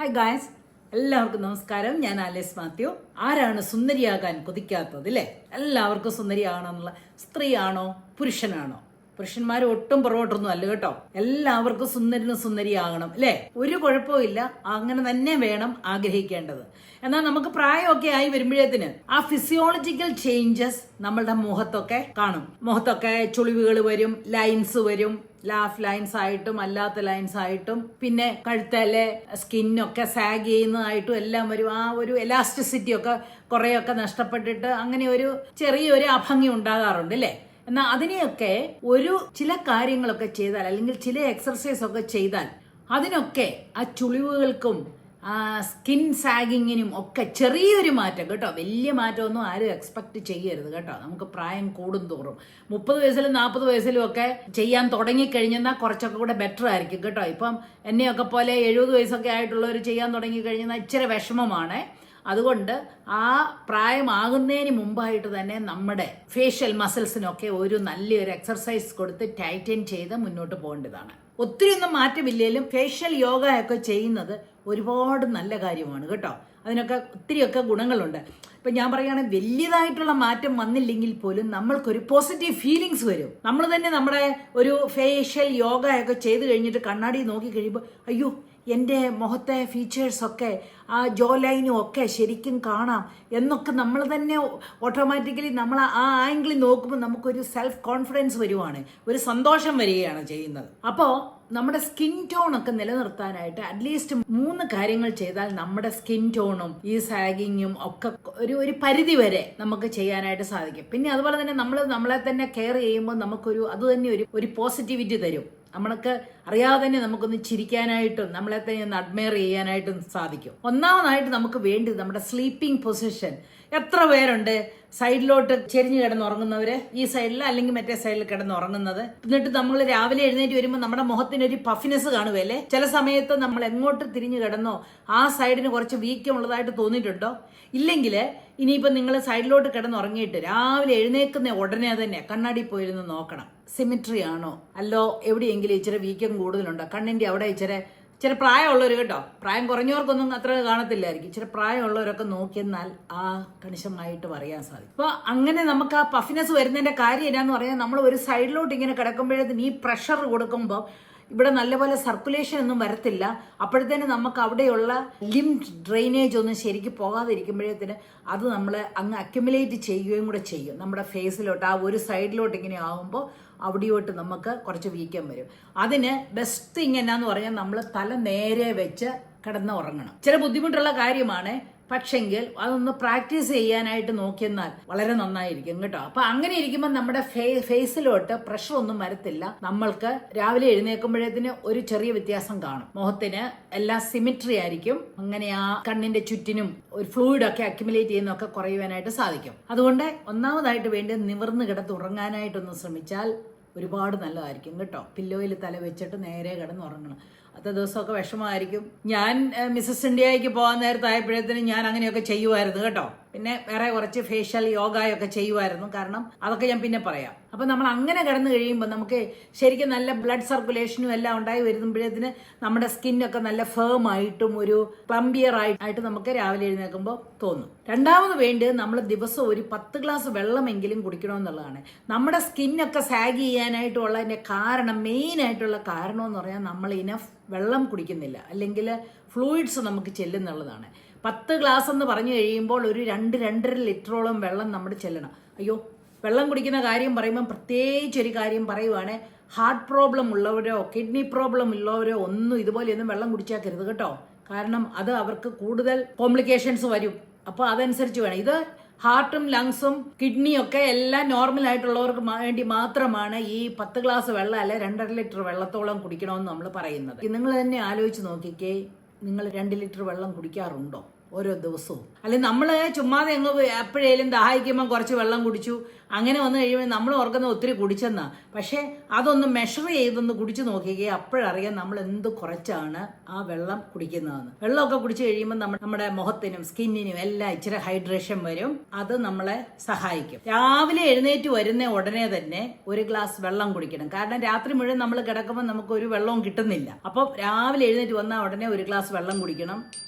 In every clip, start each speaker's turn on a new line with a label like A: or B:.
A: Hi guys, എല്ലാവർക്കും നമസ്കാരം. ഞാൻ ആലിസ് മാത്യു. ആരാണ് സുന്ദരിയാകാൻ കൊതിക്കാത്തത് അല്ലേ? എല്ലാവർക്കും സുന്ദരിയാകണമെന്നുള്ള, സ്ത്രീയാണോ പുരുഷനാണോ? പുരുഷന്മാർ ഒട്ടും പുറകോട്ടൊന്നും അല്ല കേട്ടോ. എല്ലാവർക്കും സുന്ദരനും സുന്ദരിയാകണം അല്ലേ? ഒരു കുഴപ്പമില്ല, അങ്ങനെ തന്നെ വേണം ആഗ്രഹിക്കേണ്ടത്. എന്നാൽ നമുക്ക് പ്രായമൊക്കെ ആയി വരുമ്പോഴേത്തിന് ആ ഫിസിയോളജിക്കൽ ചേഞ്ചസ് നമ്മളുടെ മുഖത്തൊക്കെ കാണും. മുഖത്തൊക്കെ ചുളിവുകൾ വരും, ലൈൻസ് വരും, ലാഫ് ലൈൻസ് ആയിട്ടും അല്ലാത്ത ലൈൻസ് ആയിട്ടും, പിന്നെ കഴുത്തലെ സ്കിന്നൊക്കെ സാഗ് ചെയ്യുന്നതായിട്ടും എല്ലാം വരും. ആ ഒരു എലാസ്റ്റിസിറ്റി ഒക്കെ കുറേയൊക്കെ നഷ്ടപ്പെട്ടിട്ട് അങ്ങനെ ഒരു ചെറിയൊരു അഭംഗി ഉണ്ടാകാറുണ്ട് അല്ലേ? എന്നാൽ അതിനെയൊക്കെ ചില കാര്യങ്ങളൊക്കെ ചെയ്താൽ, അല്ലെങ്കിൽ ചില എക്സർസൈസ് ഒക്കെ ചെയ്താൽ, അതിനൊക്കെ ആ ചുളിവുകൾക്കും ആ സ്കിൻ സാഗിങ്ങിനും ഒക്കെ ചെറിയൊരു മാറ്റം കേട്ടോ. വലിയ മാറ്റമൊന്നും ആരും എക്സ്പെക്ട് ചെയ്യരുത് കേട്ടോ. നമുക്ക് പ്രായം കൂടും തോറും 30 വയസ്സിലും 40 വയസ്സിലും ഒക്കെ ചെയ്യാൻ തുടങ്ങിക്കഴിഞ്ഞാൽ കുറച്ചൊക്കെ കൂടെ ബെറ്റർ ആയിരിക്കും കേട്ടോ. ഇപ്പം എന്നെയൊക്കെ പോലെ 70 വയസ്സൊക്കെ ആയിട്ടുള്ളവർ ചെയ്യാൻ തുടങ്ങിക്കഴിഞ്ഞാൽ ഇച്ചിരി വിഷമമാണ്. അതുകൊണ്ട് ആ പ്രായമാകുന്നതിന് മുമ്പായിട്ട് തന്നെ നമ്മുടെ ഫേഷ്യൽ മസിൽസിനൊക്കെ ഒരു നല്ലൊരു എക്സർസൈസ് കൊടുത്ത് ടൈറ്റൻ ചെയ്ത് മുന്നോട്ട് പോകേണ്ടതാണ്. ഒത്തിരി ഒന്നും മാറ്റമില്ലെങ്കിലും ഫേഷ്യൽ യോഗ ഒക്കെ ചെയ്യുന്നത് ഒരുപാട് നല്ല കാര്യമാണ് കേട്ടോ. അതിനൊക്കെ ഒത്തിരിയൊക്കെ ഗുണങ്ങളുണ്ട്. ഇപ്പം ഞാൻ പറയുകയാണെങ്കിൽ വലിയതായിട്ടുള്ള മാറ്റം വന്നില്ലെങ്കിൽ പോലും നമ്മൾക്കൊരു പോസിറ്റീവ് ഫീലിങ്സ് വരും. നമ്മൾ തന്നെ നമ്മുടെ ഒരു ഫേഷ്യൽ യോഗ ഒക്കെ ചെയ്ത് കഴിഞ്ഞിട്ട് കണ്ണാടി നോക്കി കഴിയുമ്പോൾ അയ്യോ, എൻ്റെ മുഖത്തെ ഫീച്ചേഴ്സൊക്കെ ആ ജോ ലൈനും ഒക്കെ ശരിക്കും കാണാം എന്നൊക്കെ നമ്മൾ തന്നെ ഓട്ടോമാറ്റിക്കലി നമ്മൾ ആ ആംഗിളിൽ നോക്കുമ്പോൾ നമുക്കൊരു സെൽഫ് കോൺഫിഡൻസ് വരുവാണ്, ഒരു സന്തോഷം വരികയാണ് ചെയ്യുന്നത്. അപ്പോൾ നമ്മുടെ സ്കിൻ ടോൺ ഒക്കെ നിലനിർത്താനായിട്ട് അറ്റ്ലീസ്റ്റ് 3 കാര്യങ്ങൾ ചെയ്താൽ നമ്മുടെ സ്കിൻ ടോണും ഈ സാഗിങ്ങും ഒക്കെ ഒരു പരിധി വരെ നമുക്ക് ചെയ്യാനായിട്ട് സാധിക്കും. പിന്നെ അതുപോലെ തന്നെ നമ്മളെ തന്നെ കെയർ ചെയ്യുമ്പോൾ അത് തന്നെ ഒരു പോസിറ്റിവിറ്റി തരും. നമ്മൾക്ക് അറിയാതെ തന്നെ നമുക്കൊന്ന് ചിരിക്കാനായിട്ടും നമ്മളെ തന്നെ ഒന്ന് അഡ്മയർ ചെയ്യാനായിട്ടും സാധിക്കും. ഒന്നാമതായിട്ട് നമുക്ക് വേണ്ടത് നമ്മുടെ സ്ലീപ്പിംഗ് പൊസിഷൻ. എത്ര പേരുണ്ട് സൈഡിലോട്ട് ചെരിഞ്ഞ് കിടന്നുറങ്ങുന്നവര്, ഈ സൈഡിൽ അല്ലെങ്കിൽ മറ്റേ സൈഡിൽ കിടന്നുറങ്ങുന്നത്? എന്നിട്ട് നമ്മൾ രാവിലെ എഴുന്നേറ്റ് വരുമ്പോൾ നമ്മുടെ മുഖത്തിനൊരു പഫിനെസ് കാണുകയല്ലേ? ചില സമയത്ത് നമ്മൾ എങ്ങോട്ട് തിരിഞ്ഞു കിടന്നോ ആ സൈഡിന് കുറച്ച് വീക്കമുള്ളതായിട്ട് തോന്നിയിട്ടുണ്ടോ? ഇല്ലെങ്കിൽ ഇനിയിപ്പോൾ നിങ്ങൾ സൈഡിലോട്ട് കിടന്നുറങ്ങിയിട്ട് രാവിലെ എഴുന്നേക്കുന്ന ഉടനെ തന്നെ കണ്ണാടി പോയിരുന്ന് നോക്കണം. സിമിട്രി ആണോ, അല്ലോ എവിടെയെങ്കിലും ഇച്ചിരി വീക്കം കൂടുതലുണ്ടോ? കണ്ണിന്റെ അവിടെ ഇച്ചിരി പ്രായമുള്ളവർ കേട്ടോ, പ്രായം കുറഞ്ഞവർക്കൊന്നും അത്ര കാണത്തില്ലായിരിക്കും. ഇച്ചിരി പ്രായമുള്ളവരൊക്കെ നോക്കിയെന്നാൽ ആ കണിശമായിട്ട് പറയാൻ സാധിക്കും. അപ്പോൾ അങ്ങനെ നമുക്ക് ആ പഫിനെസ് വരുന്നതിന്റെ കാര്യം എന്നാന്ന് പറഞ്ഞാൽ, നമ്മൾ ഒരു സൈഡിലോട്ട് ഇങ്ങനെ കിടക്കുമ്പോഴത്തേന് ഈ പ്രഷർ കൊടുക്കുമ്പോൾ ഇവിടെ നല്ലപോലെ സർക്കുലേഷൻ ഒന്നും വരത്തില്ല. അപ്പോഴത്തേന് നമുക്ക് അവിടെയുള്ള ലിംഫ് ഡ്രെയിനേജ് ഒന്നും ശരിക്കും പോകാതിരിക്കുമ്പോഴത്തേന് അത് നമ്മൾ അങ്ങ് അക്യുമുലേറ്റ് ചെയ്യുകയും കൂടെ ചെയ്യും നമ്മുടെ ഫേസിലോട്ട്. ആ ഒരു സൈഡിലോട്ട് ഇങ്ങനെ ആകുമ്പോൾ അവിടെയോട്ട് നമുക്ക് കുറച്ച് വീക്കം വരും. അതിന് ബെസ്റ്റ് തിങ് എന്നാന്ന് പറഞ്ഞാൽ നമ്മൾ തല നേരെ വെച്ച് കിടന്ന് ഉറങ്ങണം. ചില ബുദ്ധിമുട്ടുള്ള കാര്യമാണ്, പക്ഷെങ്കിൽ അതൊന്ന് പ്രാക്ടീസ് ചെയ്യാനായിട്ട് നോക്കിയെന്നാൽ വളരെ നന്നായിരിക്കും കേട്ടോ. അപ്പൊ അങ്ങനെ ഇരിക്കുമ്പോൾ നമ്മുടെ ഫേസിലോട്ട് പ്രഷർ ഒന്നും വരത്തില്ല. നമ്മൾക്ക് രാവിലെ എഴുന്നേൽക്കുമ്പോഴേത്തിന് ഒരു ചെറിയ വ്യത്യാസം കാണും. മുഖത്തിന് എല്ലാം സിമിട്രി ആയിരിക്കും. അങ്ങനെ ആ കണ്ണിന്റെ ചുറ്റിനും ഒരു ഫ്ലൂയിഡ് ഒക്കെ അക്യുമുലേറ്റ് ചെയ്യുന്നൊക്കെ കുറയുവാനായിട്ട് സാധിക്കും. അതുകൊണ്ട് ഒന്നാമതായിട്ട് വേണ്ടി നിവർന്ന് കിടത്ത് ഉറങ്ങാനായിട്ടൊന്ന് ശ്രമിച്ചാൽ ഒരുപാട് നല്ലതായിരിക്കും കേട്ടോ. പില്ലോയിൽ തല വെച്ചിട്ട് നേരെ കിടന്ന് ഉറങ്ങണം. അത്ത ദിവസമൊക്കെ വിഷമമായിരിക്കും. ഞാൻ മിസ്സസ് ഇന്ത്യയ്ക്ക് പോകാൻ നേരത്തായപ്പോഴത്തേനും ഞാൻ അങ്ങനെയൊക്കെ ചെയ്യുമായിരുന്നു കേട്ടോ. പിന്നെ വേറെ കുറച്ച് ഫേഷ്യൽ യോഗയൊക്കെ ചെയ്യുമായിരുന്നു. കാരണം അതൊക്കെ ഞാൻ പിന്നെ പറയാം. അപ്പൊ നമ്മൾ അങ്ങനെ കിടന്നു കഴിയുമ്പോൾ നമുക്ക് ശരിക്കും നല്ല ബ്ലഡ് സർക്കുലേഷനും എല്ലാം ഉണ്ടായി വരുമ്പോഴത്തേന് നമ്മുടെ സ്കിന്നൊക്കെ നല്ല ഫേം ആയിട്ടും ഒരു പ്ലംബിയർ ആയിട്ട് നമുക്ക് രാവിലെ എഴുന്നേൽക്കുമ്പോൾ തോന്നും. രണ്ടാമത് വേണ്ടത് നമ്മൾ ദിവസം ഒരു 10 ഗ്ലാസ് വെള്ളമെങ്കിലും കുടിക്കണമെന്നുള്ളതാണ്. നമ്മുടെ സ്കിന്നൊക്കെ സാഗ് ചെയ്യാനായിട്ടുള്ളതിന്റെ കാരണം, മെയിൻ ആയിട്ടുള്ള കാരണം എന്ന് പറഞ്ഞാൽ നമ്മൾ ഇനഫ് വെള്ളം കുടിക്കുന്നില്ല, അല്ലെങ്കിൽ ഫ്ലൂയിഡ്സ് നമുക്ക് ചെല്ലുന്നുള്ളതാണ്. 10 ഗ്ലാസ് എന്ന് പറഞ്ഞു കഴിയുമ്പോൾ ഒരു 2-2.5 ലിറ്ററോളം വെള്ളം നമ്മൾ ചെല്ലണം. അയ്യോ, വെള്ളം കുടിക്കുന്ന കാര്യം പറയുമ്പോൾ പ്രത്യേകിച്ച് ഒരു കാര്യം പറയുവാണ്, ഹാർട്ട് പ്രോബ്ലം ഉള്ളവരോ കിഡ്നി പ്രോബ്ലം ഉള്ളവരോ ഒന്നും ഇതുപോലെയൊന്നും വെള്ളം കുടിച്ചാക്കരുത് കേട്ടോ. കാരണം അത് അവർക്ക് കൂടുതൽ കോംപ്ലിക്കേഷൻസ് വരും. അപ്പോൾ അതനുസരിച്ച് വേണം. ഇത് ഹാർട്ടും ലങ്സും കിഡ്നിയും ഒക്കെ എല്ലാം നോർമൽ ആയിട്ടുള്ളവർക്ക് വേണ്ടി മാത്രമാണ് ഈ 10 ഗ്ലാസ് വെള്ളം അല്ലെ 2.5 ലിറ്റർ വെള്ളത്തോളം കുടിക്കണമെന്ന് നമ്മൾ പറയുന്നത്. നിങ്ങൾ തന്നെ ആലോചിച്ച് നോക്കിക്കേ, നിങ്ങൾ 2 ലിറ്റർ വെള്ളം കുടിക്കാറുണ്ടോ? ഓരോ ദിവസവും. അല്ലെങ്കിൽ നമ്മൾ ചുമ്മാതെ അങ്ങ് എപ്പോഴേലും ദാഹിക്കുമ്പോൾ കുറച്ച് വെള്ളം കുടിച്ചു, അങ്ങനെ വന്നു കഴിയുമ്പോൾ നമ്മൾ ഓർക്കുന്ന ഒത്തിരി കുടിച്ചെന്നാ. പക്ഷേ അതൊന്ന് മെഷർ ചെയ്തൊന്ന് കുടിച്ചു നോക്കിക്കുകയും അപ്പോഴറിയാം നമ്മൾ എന്ത് കുറച്ചാണ് ആ വെള്ളം കുടിക്കുന്നതെന്ന്. വെള്ളമൊക്കെ കുടിച്ചു കഴിയുമ്പോൾ നമ്മുടെ മുഖത്തിനും സ്കിന്നിനും എല്ലാം ഇച്ചിരി ഹൈഡ്രേഷൻ വരും. അത് നമ്മളെ സഹായിക്കും. രാവിലെ എഴുന്നേറ്റ് വരുന്ന ഉടനെ തന്നെ ഒരു ഗ്ലാസ് വെള്ളം കുടിക്കണം. കാരണം രാത്രി മുഴുവൻ നമ്മൾ കിടക്കുമ്പോൾ നമുക്ക് ഒരു വെള്ളവും കിട്ടുന്നില്ല. അപ്പം രാവിലെ എഴുന്നേറ്റ് വന്നാൽ ഉടനെ ഒരു ഗ്ലാസ് വെള്ളം കുടിക്കണം.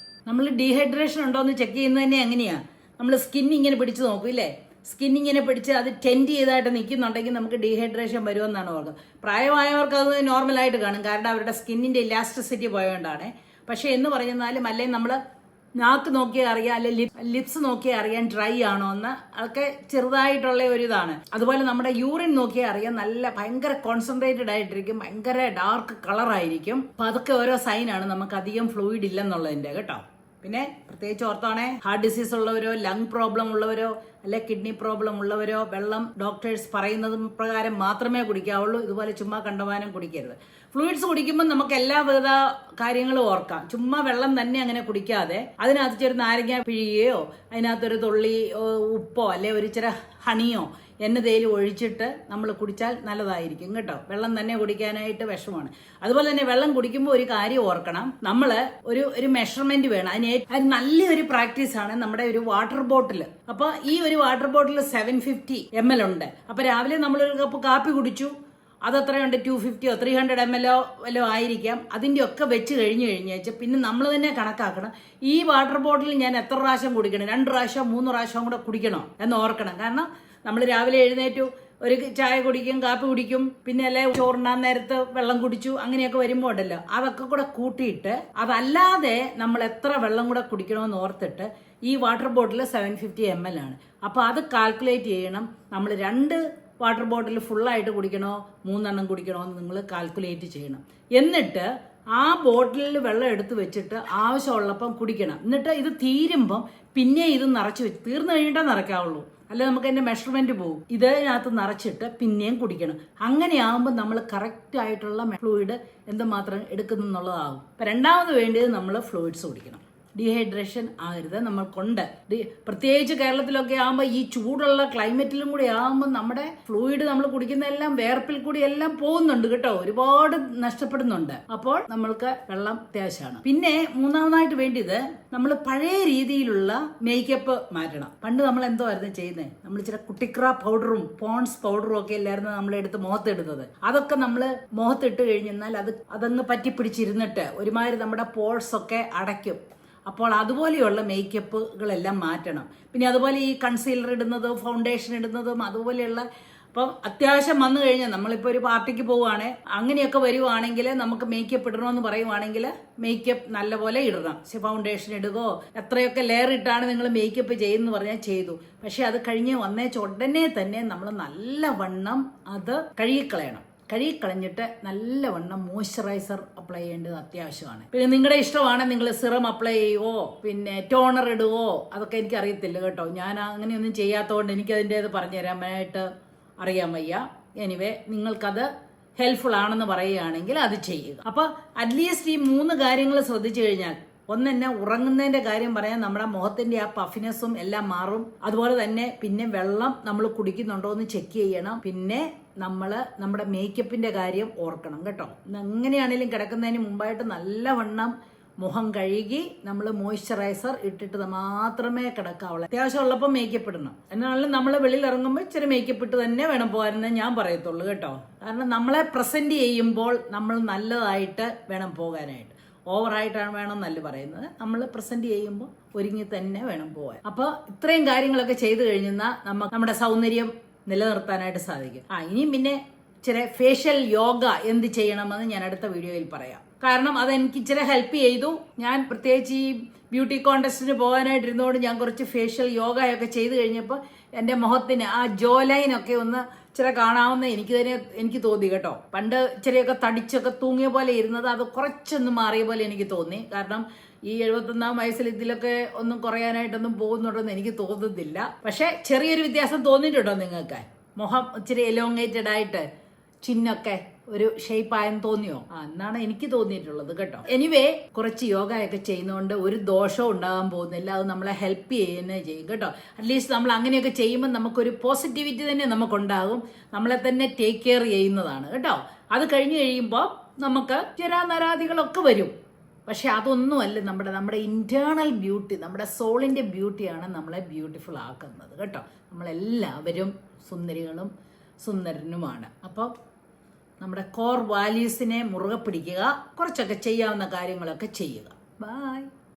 A: നമ്മൾ ഡീഹൈഡ്രേഷൻ ഉണ്ടോ എന്ന് ചെക്ക് ചെയ്യുന്നത് തന്നെ എങ്ങനെയാണ്? നമ്മൾ സ്കിൻ ഇങ്ങനെ പിടിച്ച് നോക്കും ഇല്ലേ? സ്കിൻ ഇങ്ങനെ പിടിച്ച് അത് ടെൻഡ് ചെയ്തായിട്ട് നിൽക്കുന്നുണ്ടെങ്കിൽ നമുക്ക് ഡീഹൈഡ്രേഷൻ വരുമെന്നാണ് ഓർക്കുന്നത്. പ്രായമായവർക്ക് അത് നോർമലായിട്ട് കാണും, കാരണം അവരുടെ സ്കിന്നിൻ്റെ ഇലാസ്റ്റിസിറ്റി പോയതുകൊണ്ടാണ്. പക്ഷേ എന്ന് പറഞ്ഞാലും അല്ലെങ്കിൽ നമ്മൾ നാക്ക് നോക്കിയാൽ അറിയാം, അല്ലെ ലിപ്സ് നോക്കിയാൽ അറിയാൻ ഡ്രൈ ആണോ എന്ന്, അതൊക്കെ ചെറുതായിട്ടുള്ള ഒരു ഇതാണ്. അതുപോലെ നമ്മുടെ യൂറിൻ നോക്കിയാൽ അറിയാം, നല്ല ഭയങ്കര കോൺസെൻട്രേറ്റഡ് ആയിട്ടിരിക്കും, ഭയങ്കര ഡാർക്ക് കളറായിരിക്കും. അപ്പം അതൊക്കെ ഓരോ സൈനാണ് നമുക്ക് അധികം ഫ്ലൂയിഡ് ഇല്ലെന്നുള്ളതിൻ്റെ കേട്ടോ. പിന്നെ പ്രത്യേകിച്ച് ഓർത്താണേ, ഹാർട്ട് ഡിസീസ് ഉള്ളവരോ ലങ് പ്രോബ്ലം ഉള്ളവരോ അല്ലെ കിഡ്നി പ്രോബ്ലം ഉള്ളവരോ വെള്ളം ഡോക്ടേഴ്സ് പറയുന്നത് പ്രകാരം മാത്രമേ കുടിക്കാവുള്ളൂ. ഇതുപോലെ ചുമ്മാ കണ്ടമാനം കുടിക്കരുത്. ഫ്ലൂയിഡ്സ് കുടിക്കുമ്പോൾ നമുക്ക് എല്ലാവിധ കാര്യങ്ങളും ഓർക്കാം. ചുമ്മാ വെള്ളം തന്നെ അങ്ങനെ കുടിക്കാതെ അതിനകത്ത് ചെറു നാരങ്ങ പിഴിയുകയോ അതിനകത്തൊരു തുള്ളി ഉപ്പോ അല്ലെ ഒരു ഇച്ചിരി ഹണിയോ എണ്ണതേലും ഒഴിച്ചിട്ട് നമ്മൾ കുടിച്ചാൽ നല്ലതായിരിക്കും കേട്ടോ. വെള്ളം തന്നെ കുടിക്കാനായിട്ട് വിഷമാണ്. അതുപോലെ തന്നെ വെള്ളം കുടിക്കുമ്പോൾ ഒരു കാര്യം ഓർക്കണം, നമ്മൾ ഒരു മെഷർമെന്റ് വേണം. അതിന് നല്ലൊരു പ്രാക്ടീസാണ് നമ്മുടെ ഒരു വാട്ടർ ബോട്ടിൽ. അപ്പോൾ ഈ ഒരു വാട്ടർ ബോട്ടിൽ 750 ml ഉണ്ട്. അപ്പോൾ രാവിലെ നമ്മളൊരു കപ്പ് കാപ്പി കുടിച്ചു, അതെത്രയുണ്ട്? 250 300 ml വല്ലോ ആയിരിക്കാം. അതിൻ്റെ ഒക്കെ വെച്ച് കഴിഞ്ഞാൽ പിന്നെ നമ്മൾ തന്നെ കണക്കാക്കണം, ഈ വാട്ടർ ബോട്ടിൽ ഞാൻ എത്ര പ്രാവശ്യം കുടിക്കണം, 2 പ്രാവശ്യം 3 പ്രാവശ്യം കൂടെ കുടിക്കണോ എന്ന് ഓർക്കണം. കാരണം നമ്മൾ രാവിലെ എഴുന്നേറ്റു ഒരു ചായ കുടിക്കും, കാപ്പി കുടിക്കും, പിന്നെ അല്ലെ ചോറുണ്ണാൻ നേരത്ത് വെള്ളം കുടിച്ചു, അങ്ങനെയൊക്കെ വരുമ്പോൾ ഉണ്ടല്ലോ, അതൊക്കെ കൂടെ കൂട്ടിയിട്ട് അതല്ലാതെ നമ്മൾ എത്ര വെള്ളം കൂടെ കുടിക്കണമെന്ന് ഓർത്തിട്ട് ഈ വാട്ടർ ബോട്ടിൽ 750 ml ആണ്. അപ്പോൾ അത് കാൽക്കുലേറ്റ് ചെയ്യണം. നമ്മൾ 2 വാട്ടർ ബോട്ടിൽ ഫുള്ളായിട്ട് കുടിക്കണോ 3 എണ്ണം കുടിക്കണോ എന്ന് നിങ്ങൾ കാൽക്കുലേറ്റ് ചെയ്യണം. എന്നിട്ട് ആ ബോട്ടിലിൽ വെള്ളം എടുത്ത് വെച്ചിട്ട് ആവശ്യമുള്ളപ്പം കുടിക്കണം. എന്നിട്ട് ഇത് തീരുമ്പം പിന്നെ ഇത് നിറച്ച് വെച്ച് തീർന്നു കഴിഞ്ഞിട്ടേ നിറയ്ക്കാവുള്ളൂ, അല്ല നമുക്ക് അതിന്റെ മെഷർമെന്റ് പോകും. ഇതിനകത്ത് നിറച്ചിട്ട് പിന്നെയും കുടിക്കണം. അങ്ങനെയാകുമ്പോൾ നമ്മൾ കറക്റ്റ് ആയിട്ടുള്ള ഫ്ലൂയിഡ് എന്തുമാത്രം എടുക്കുന്നുള്ളതാകും. അപ്പം രണ്ടാമത് വേണ്ടത് നമ്മൾ ഫ്ലൂയിഡ്സ് കുടിക്കണം. ഡീഹൈഡ്രേഷൻ ആകരുത് നമ്മൾക്കുണ്ട്. പ്രത്യേകിച്ച് കേരളത്തിലൊക്കെ ആകുമ്പോൾ ഈ ചൂടുള്ള ക്ലൈമറ്റിലും കൂടി ആകുമ്പോൾ നമ്മുടെ ഫ്ലൂയിഡ് നമ്മൾ കുടിക്കുന്നതെല്ലാം വേർപ്പിൽ കൂടി എല്ലാം പോകുന്നുണ്ട് കേട്ടോ, ഒരുപാട് നഷ്ടപ്പെടുന്നുണ്ട്. അപ്പോൾ നമ്മൾക്ക് വെള്ളം അത്യാവശ്യമാണ്. പിന്നെ മൂന്നാമതായിട്ട് വേണ്ടിയത് നമ്മൾ പഴയ രീതിയിലുള്ള മേക്കപ്പ് മാറ്റണം. പണ്ട് നമ്മൾ എന്തോ ആയിരുന്നു ചെയ്യുന്നത്, നമ്മൾ ചില കുട്ടിക്ര പൗഡറും പോൺസ് പൗഡറും ഒക്കെ അല്ലായിരുന്നു നമ്മളെടുത്ത് മുഖത്തിടുന്നത്. അതൊക്കെ നമ്മൾ മുഖത്തിട്ട് കഴിഞ്ഞാൽ അതങ്ങ് പറ്റിപ്പിടിച്ചിരുന്നിട്ട് ഒരുമാതിരി നമ്മുടെ പോഴ്സ് ഒക്കെ അടയ്ക്കും. അപ്പോൾ അതുപോലെയുള്ള മേക്കപ്പുകളെല്ലാം മാറ്റണം. പിന്നെ അതുപോലെ ഈ കൺസീലർ ഇടുന്നത്, ഫൗണ്ടേഷൻ ഇടുന്നതും അതുപോലെയുള്ള, അപ്പം അത്യാവശ്യം വന്നു കഴിഞ്ഞാൽ നമ്മളിപ്പോൾ ഒരു പാർട്ടിക്ക് പോവുകയാണെങ്കിൽ അങ്ങനെയൊക്കെ വരുവാണെങ്കിൽ നമുക്ക് മേക്കപ്പ് ഇടണമെന്ന് പറയുവാണെങ്കിൽ മേക്കപ്പ് നല്ലപോലെ ഇടണം. ഫൗണ്ടേഷൻ ഇടുകയോ എത്രയൊക്കെ ലെയർ ഇട്ടാണ് നിങ്ങൾ മേക്കപ്പ് ചെയ്യുമെന്ന് പറഞ്ഞാൽ ചെയ്തു. പക്ഷെ അത് കഴിഞ്ഞ് വന്നേച്ച ഉടനെ തന്നെ നമ്മൾ നല്ലവണ്ണം അത് കഴുകിക്കളയണം. കഴുകിക്കളഞ്ഞിട്ട് നല്ലവണ്ണം മോയ്സ്ചറൈസർ അപ്ലൈ ചെയ്യേണ്ടത് അത്യാവശ്യമാണ്. പിന്നെ നിങ്ങളുടെ ഇഷ്ടമാണ്, നിങ്ങൾ സിറം അപ്ലൈ ചെയ്യുവോ പിന്നെ ടോണർ ഇടുവോ, അതൊക്കെ എനിക്ക് അറിയത്തില്ല കേട്ടോ. ഞാൻ അങ്ങനെയൊന്നും ചെയ്യാത്തതുകൊണ്ട് എനിക്കതിൻ്റേത് പറഞ്ഞു തരാനായിട്ട് അറിയാൻ വയ്യ. എനിവേ നിങ്ങൾക്കത് ഹെൽപ്ഫുൾ ആണെന്ന് പറയുകയാണെങ്കിൽ അത് ചെയ്യുക. അപ്പോൾ അറ്റ്ലീസ്റ്റ് ഈ 3 കാര്യങ്ങൾ ശ്രദ്ധിച്ചു കഴിഞ്ഞാൽ, ഒന്ന് തന്നെ ഉറങ്ങുന്നതിന്റെ കാര്യം പറയാൻ, നമ്മുടെ മുഖത്തിന്റെ ആ പഫിനെസ്സും എല്ലാം മാറും. അതുപോലെ തന്നെ പിന്നെ വെള്ളം നമ്മൾ കുടിക്കുന്നുണ്ടോ എന്ന് ചെക്ക് ചെയ്യണം. പിന്നെ നമ്മൾ നമ്മുടെ മേക്കപ്പിന്റെ കാര്യം ഓർക്കണം കേട്ടോ. എങ്ങനെയാണെങ്കിലും കിടക്കുന്നതിന് മുമ്പായിട്ട് നല്ലവണ്ണം മുഖം കഴുകി നമ്മൾ മോയ്സ്ചറൈസർ ഇട്ടിട്ട് മാത്രമേ കിടക്കാവുള്ളൂ. അത്യാവശ്യമുള്ളപ്പോൾ മേക്കപ്പ് ഇടണം. എന്നാലും നമ്മൾ വെളിയിൽ ഇറങ്ങുമ്പോൾ ഇച്ചിരി മേക്കപ്പ് ഇട്ട് തന്നെ വേണം പോകാനെന്ന് ഞാൻ പറയത്തുള്ളൂ കേട്ടോ. കാരണം നമ്മളെ പ്രസന്റ് ചെയ്യുമ്പോൾ നമ്മൾ നല്ലതായിട്ട് വേണം പോകാനായിട്ട്. ഓവറായിട്ടാണ് വേണം നല്ല പറയുന്നത്. നമ്മൾ പ്രസന്റ് ചെയ്യുമ്പോൾ ഒരുങ്ങി തന്നെ വേണം പോകാൻ. അപ്പോൾ ഇത്രയും കാര്യങ്ങളൊക്കെ ചെയ്തു കഴിഞ്ഞാൽ നമ്മുടെ സൗന്ദര്യം നിലനിർത്താനായിട്ട് സാധിക്കും. ഇനിയും പിന്നെ ഇച്ചിരി ഫേഷ്യൽ യോഗ എന്ത് ചെയ്യണമെന്ന് ഞാൻ അടുത്ത വീഡിയോയിൽ പറയാം. കാരണം അതെനിക്ക് ഇച്ചിരി ഹെൽപ്പ് ചെയ്തു. ഞാൻ പ്രത്യേകിച്ച് ഈ ബ്യൂട്ടി കോൺടെസ്റ്റിന് പോകാനായിട്ടിരുന്നതുകൊണ്ട് ഞാൻ കുറച്ച് ഫേഷ്യൽ യോഗയൊക്കെ ചെയ്തു കഴിഞ്ഞപ്പോൾ എൻ്റെ മുഖത്തിന് ആ ജോ ലൈനൊക്കെ ഒന്ന് ഇച്ചിരി കാണാവുന്ന എനിക്ക് തോന്നി കേട്ടോ. പണ്ട് ഇച്ചിരിയൊക്കെ തടിച്ചൊക്കെ തൂങ്ങിയ പോലെ ഇരുന്നത് അത് കുറച്ചൊന്ന് മാറിയ പോലെ എനിക്ക് തോന്നി. കാരണം ഈ 71-ാം വയസ്സിൽ ഇതിലൊക്കെ ഒന്നും കുറയാനായിട്ടൊന്നും പോകുന്നുണ്ടെന്ന് എനിക്ക് തോന്നുന്നില്ല. പക്ഷെ ചെറിയൊരു വ്യത്യാസം തോന്നിയിട്ടുണ്ടോ നിങ്ങൾക്ക്? മുഖം ഇച്ചിരി എലോങ്ങേറ്റഡ് ആയിട്ട് ചിന്നൊക്കെ ഒരു ഷേപ്പായെന്ന് തോന്നിയോ? എന്നാണ് എനിക്ക് തോന്നിയിട്ടുള്ളത് കേട്ടോ. എനിവേ, കുറച്ച് യോഗയൊക്കെ ചെയ്യുന്നതുകൊണ്ട് ഒരു ദോഷവും ഉണ്ടാകാൻ പോകുന്നില്ല. അത് നമ്മളെ ഹെൽപ്പ് ചെയ്യുന്നേ ചെയ്യും കേട്ടോ. അറ്റ്ലീസ്റ്റ് നമ്മൾ അങ്ങനെയൊക്കെ ചെയ്യുമ്പോൾ നമുക്കൊരു പോസിറ്റിവിറ്റി തന്നെ നമുക്കുണ്ടാകും. നമ്മളെ തന്നെ ടേക്ക് കെയർ ചെയ്യുന്നതാണ് കേട്ടോ. അത് കഴിഞ്ഞ് കഴിയുമ്പോൾ നമുക്ക് ജരാനരാദികളൊക്കെ വരും. പക്ഷെ അതൊന്നുമല്ല നമ്മുടെ ഇന്റേണൽ ബ്യൂട്ടി, നമ്മുടെ സോളിൻ്റെ ബ്യൂട്ടിയാണ് നമ്മളെ ബ്യൂട്ടിഫുൾ ആക്കുന്നത് കേട്ടോ. നമ്മളെല്ലാവരും സുന്ദരികളും സുന്ദരനുമാണ്. അപ്പോൾ നമ്മുടെ കോർ വാല്യൂസിനെ മുറുകെ പിടിക്കുക, കുറച്ചൊക്കെ ചെയ്യാവുന്ന കാര്യങ്ങളൊക്കെ ചെയ്യുക. ബൈ.